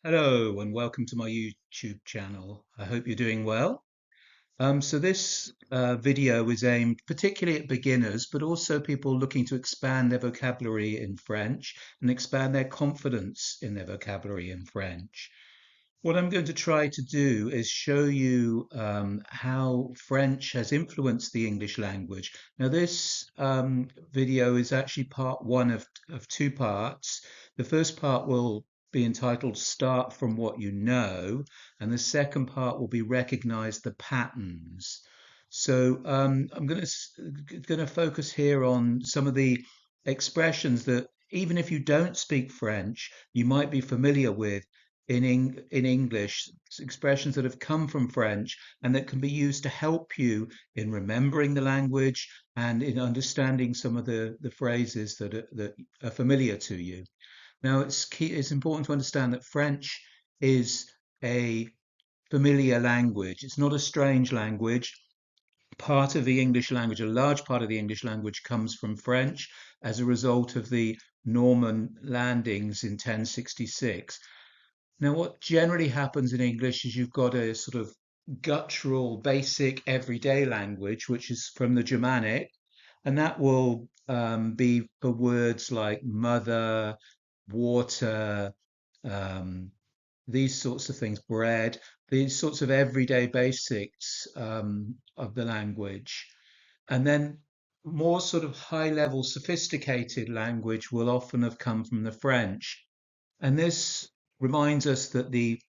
Hello and welcome to my YouTube channel. I hope you're doing well. So this video is aimed particularly at beginners, but also people looking to expand their vocabulary in French and expand their confidence in their vocabulary in French. What I'm going to try to do is show you how French has influenced the English language. Now, this video is actually part one of two parts. The first part will be entitled Start from What You Know, and the second part will be Recognize the Patterns. So I'm going to focus here on some of the expressions that even if you don't speak French, you might be familiar with in English, expressions that have come from French and that can be used to help you in remembering the language and in understanding some of the phrases that are familiar to you. Now, it's important to understand that French is a familiar language. It's not a strange language. Part of the English language, a large part of the English language comes from French as a result of the Norman landings in 1066. Now, what generally happens in English is you've got a sort of guttural, basic, everyday language, which is from the Germanic, and that will be for words like mother, water, um, these sorts of things, bread, these sorts of everyday basics of the language. And then more sort of high level, sophisticated language will often have come from the French. And this reminds us that the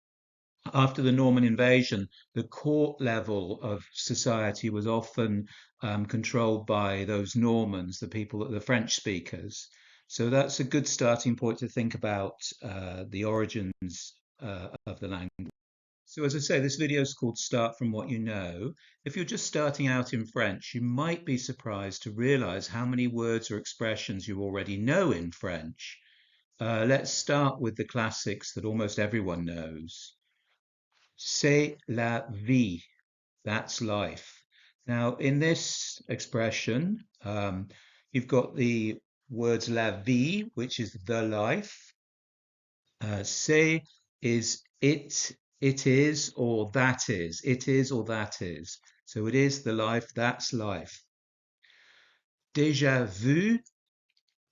after the Norman invasion, the court level of society was often controlled by those Normans, the people, the French speakers. So that's a good starting point to think about the origins of the language. So as I say, this video is called Start from What You Know. If you're just starting out in French, you might be surprised to realize how many words or expressions you already know in French. Let's start with the classics that almost everyone knows. C'est la vie. That's life. Now, in this expression, you've got the words la vie, which is the life. C'est is it is, or that is. It is or that is. So it is the life, that's life. Déjà vu,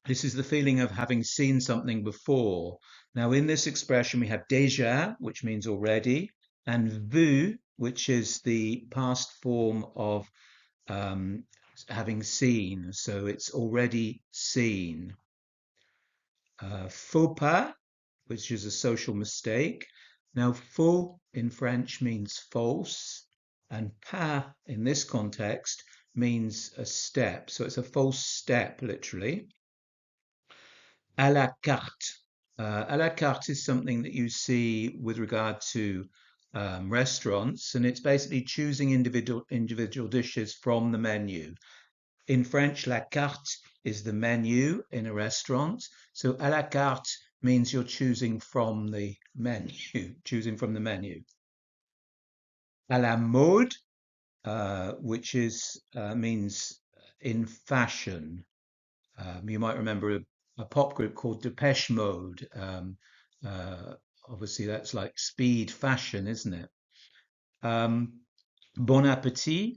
this is the feeling of having seen something before. Now, in this expression, we have déjà, which means already, and vu, which is the past form of um, having seen. So it's already seen. Faux pas, which is a social mistake. Now, faux in French means false, and pas in this context means a step. So it's a false step, literally. À la carte. À la carte is something that you see with regard to restaurants, and it's basically choosing individual dishes from the menu. In French, la carte is the menu in a restaurant. So à la carte means you're choosing from the menu, choosing from the menu. À la mode, which is means in fashion. You might remember a pop group called Depeche Mode. Uh, Obviously, that's like speed fashion, isn't it? Bon appetit,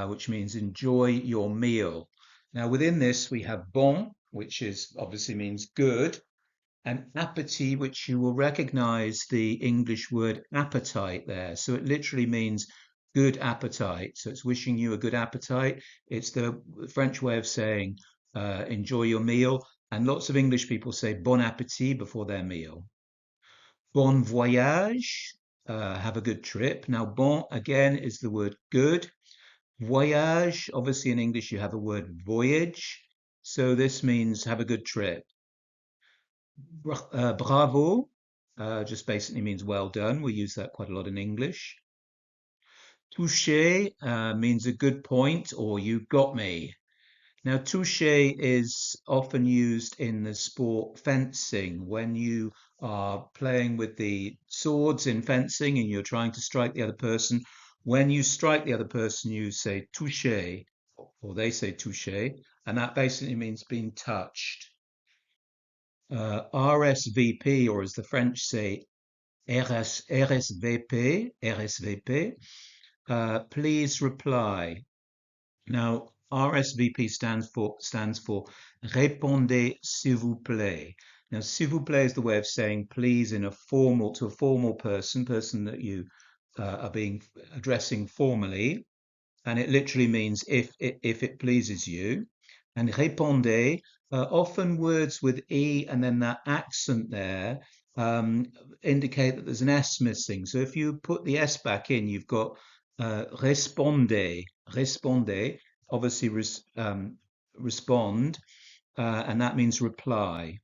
which means enjoy your meal. Now, within this, we have bon, which is obviously means good, and appétit, which you will recognize the English word appetite there. So it literally means good appetite. So it's wishing you a good appetite. It's the French way of saying enjoy your meal. And lots of English people say bon appétit before their meal. Bon voyage, have a good trip. Now, bon again is the word good. Voyage, obviously in English you have a word voyage. So this means have a good trip. Bravo just basically means well done. We use that quite a lot in English. Touché means a good point or you got me. Now, touché is often used in the sport fencing when you are playing with the swords in fencing and you're trying to strike the other person. When you strike the other person, you say touché, or they say touché, and that basically means being touched. RSVP, or as the French say, RSVP, please reply. Now, RSVP stands for Répondez s'il vous plaît. Now, s'il vous plaît is the way of saying please in a formal person that you are being addressing formally, and it literally means if it pleases you. And répondez, often words with e and then that accent there um, indicate that there's an s missing. So if you put the s back in, you've got respondez, obviously respond, and that means reply.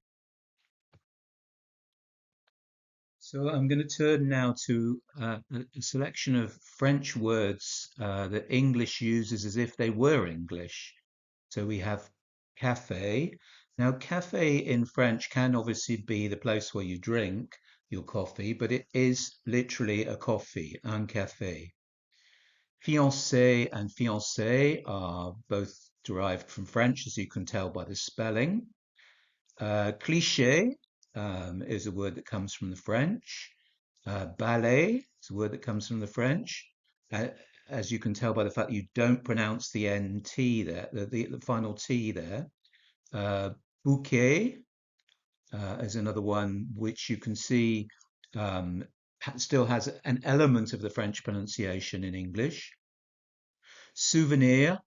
So I'm going to turn now to a selection of French words that English uses as if they were English. So we have café. Now, café in French can obviously be the place where you drink your coffee, but it is literally a coffee, un café. Fiancé and fiancée are both derived from French, as you can tell by the spelling. Cliché is a word that comes from the French. Ballet is a word that comes from the French. As you can tell by the fact that you don't pronounce the NT there, the final T there. Bouquet is another one which you can see still has an element of the French pronunciation in English. Souvenir,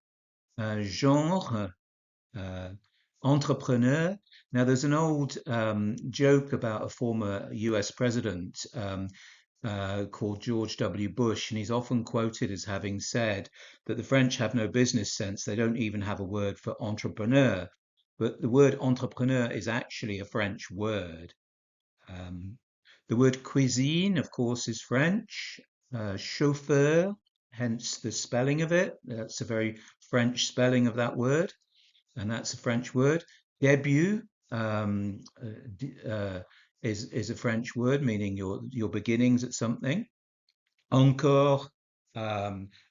genre, entrepreneur. Now, there's an old joke about a former US president called George W. Bush, and he's often quoted as having said that the French have no business sense. They don't even have a word for entrepreneur. But the word entrepreneur is actually a French word. The word cuisine, of course, is French. Chauffeur, hence the spelling of it. That's a very French spelling of that word, and that's a French word. Début is a French word meaning your beginnings at something. Encore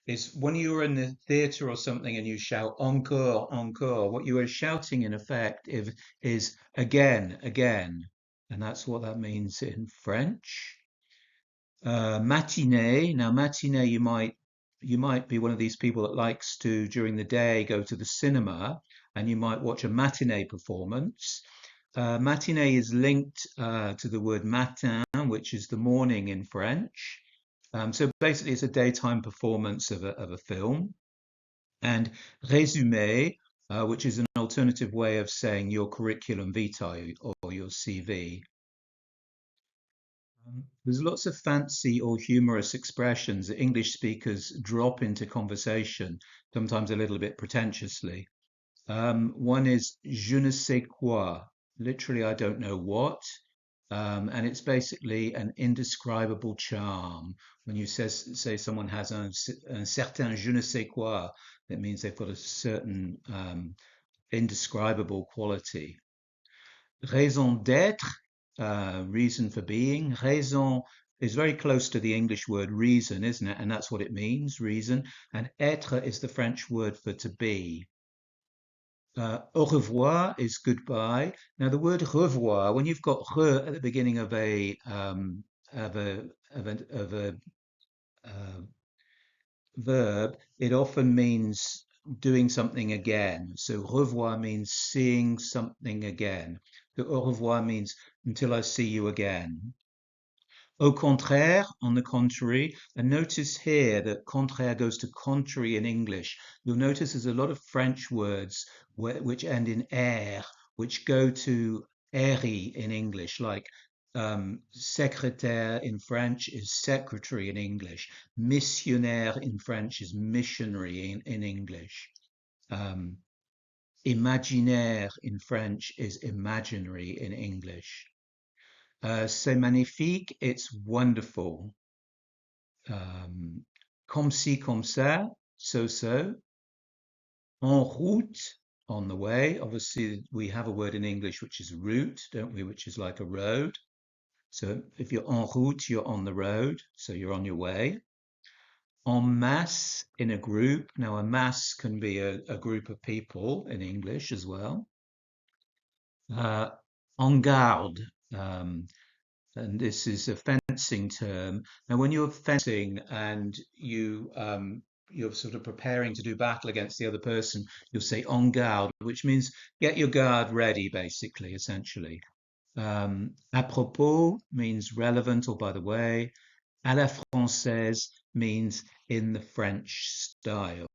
is when you were in the theatre or something and you shout encore, encore. What you are shouting in effect is again, again, and that's what that means in French. Matinee. Now, matinee, you might be one of these people that likes to during the day go to the cinema, and you might watch a matinee performance. Matinee is linked to the word matin, which is the morning in French. So basically, it's a daytime performance of a film. And résumé, which is an alternative way of saying your curriculum vitae or your CV. There's lots of fancy or humorous expressions that English speakers drop into conversation, sometimes a little bit pretentiously. One is je ne sais quoi, literally, I don't know what. And it's basically an indescribable charm. When you say someone has un certain je ne sais quoi, that means they've got a certain indescribable quality. Raison d'être, reason for being. Raison is very close to the English word reason, isn't it? And that's what it means, reason. And être is the French word for to be. Au revoir is goodbye. Now, the word revoir, when you've got re at the beginning of a verb, it often means doing something again. So revoir means seeing something again. The au revoir means until I see you again. Au contraire, on the contrary, and notice here that contraire goes to contrary in English. You'll notice there's a lot of French words which end in er, which go to eri in English, like secrétaire in French is secretary in English. Missionnaire in French is missionary in English. Imaginaire in French is imaginary in English. C'est magnifique, it's wonderful. Comme ci, comme ça, so. En route, on the way. Obviously, we have a word in English which is route, don't we? Which is like a road. So if you're en route, you're on the road, so you're on your way. En masse, in a group. Now, a mass can be a group of people in English as well. En garde, and this is a fencing term. Now, when you're fencing and you're sort of preparing to do battle against the other person, you'll say en garde, which means get your guard ready, basically, essentially. À propos means relevant or by the way. À la française means in the French style.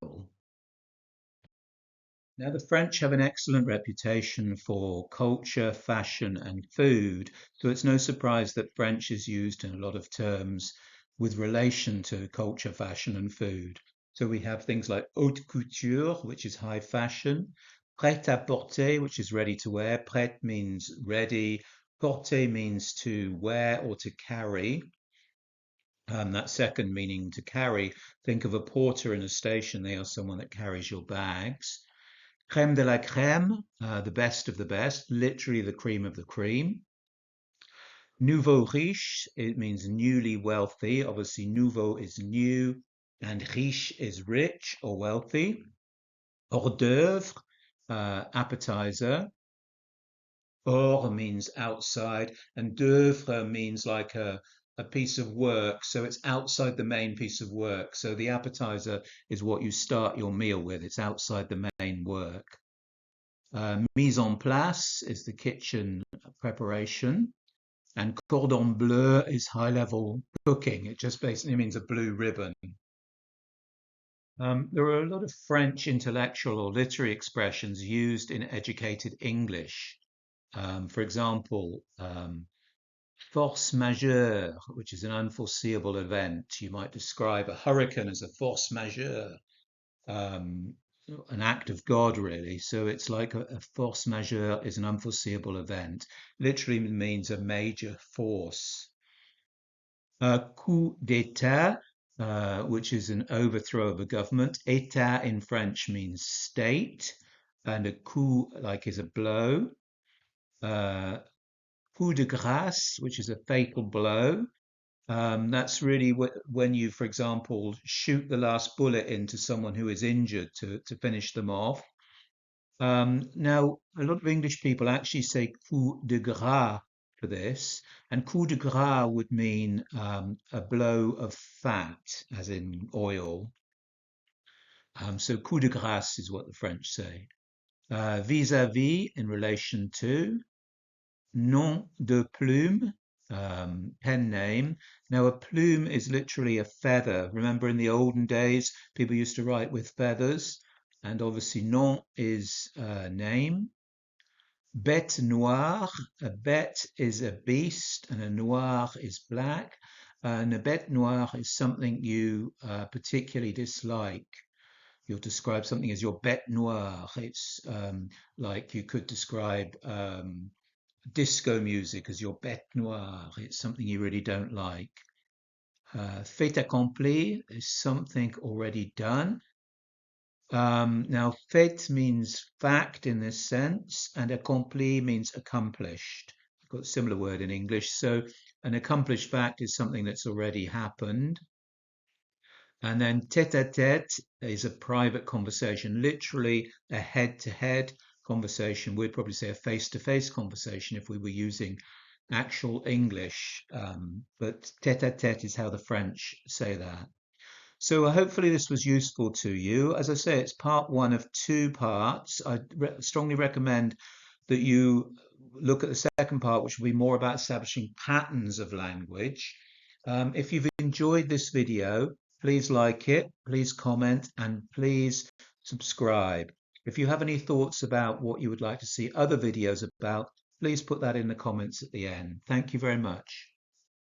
Now, the French have an excellent reputation for culture, fashion, and food, so it's no surprise that French is used in a lot of terms with relation to culture, fashion, and food. So we have things like haute couture, which is high fashion, prêt-à-porter, which is ready to wear. Prêt means ready, porter means to wear or to carry. That second meaning to carry, think of a porter in a station, they are someone that carries your bags. Crème de la crème, the best of the best, literally the cream of the cream. Nouveau riche, it means newly wealthy. Obviously, nouveau is new and riche is rich or wealthy. Hors d'oeuvre, appetizer. Hors means outside, and d'oeuvre means like a piece of work. So it's outside the main piece of work. So the appetizer is what you start your meal with. It's outside the main work. Mise en place is the kitchen preparation, and cordon bleu is high level cooking. It just basically means a blue ribbon. There are a lot of French intellectual or literary expressions used in educated English. For example, force majeure, which is an unforeseeable event. You might describe a hurricane as a force majeure. Um, an act of God, really. So it's like a force majeure is an unforeseeable event. Literally means a major force. Coup d'état, which is an overthrow of a government. État in French means state, and a coup, like, is a blow. Uh, coup de grâce, which is a fatal blow. That's really when you, for example, shoot the last bullet into someone who is injured to finish them off. Now, a lot of English people actually say coup de grâce for this, and coup de grâce would mean a blow of fat, as in oil. So coup de grâce is what the French say. Vis-à-vis in relation to, nom de plume, pen name. Now, a plume is literally a feather. Remember, in the olden days, people used to write with feathers, and obviously, nom is name. Bête noire, a bête is a beast, and a noir is black. And a bête noire is something you particularly dislike. You'll describe something as your bête noire. It's like you could describe disco music as your bête noire. It's something you really don't like. Fait accompli is something already done. Now, fait means fact in this sense, and accompli means accomplished. I've got a similar word in English. So, an accomplished fact is something that's already happened. And then tête-à-tête is a private conversation, literally a head-to-head conversation. We'd probably say a face-to-face conversation if we were using actual English, but tête-à-tête is how the French say that. So hopefully this was useful to you. As I say, it's part one of two parts. I strongly recommend that you look at the second part, which will be more about establishing patterns of language. If you've enjoyed this video, please like it, please comment, and please subscribe. If you have any thoughts about what you would like to see other videos about, please put that in the comments at the end. Thank you very much.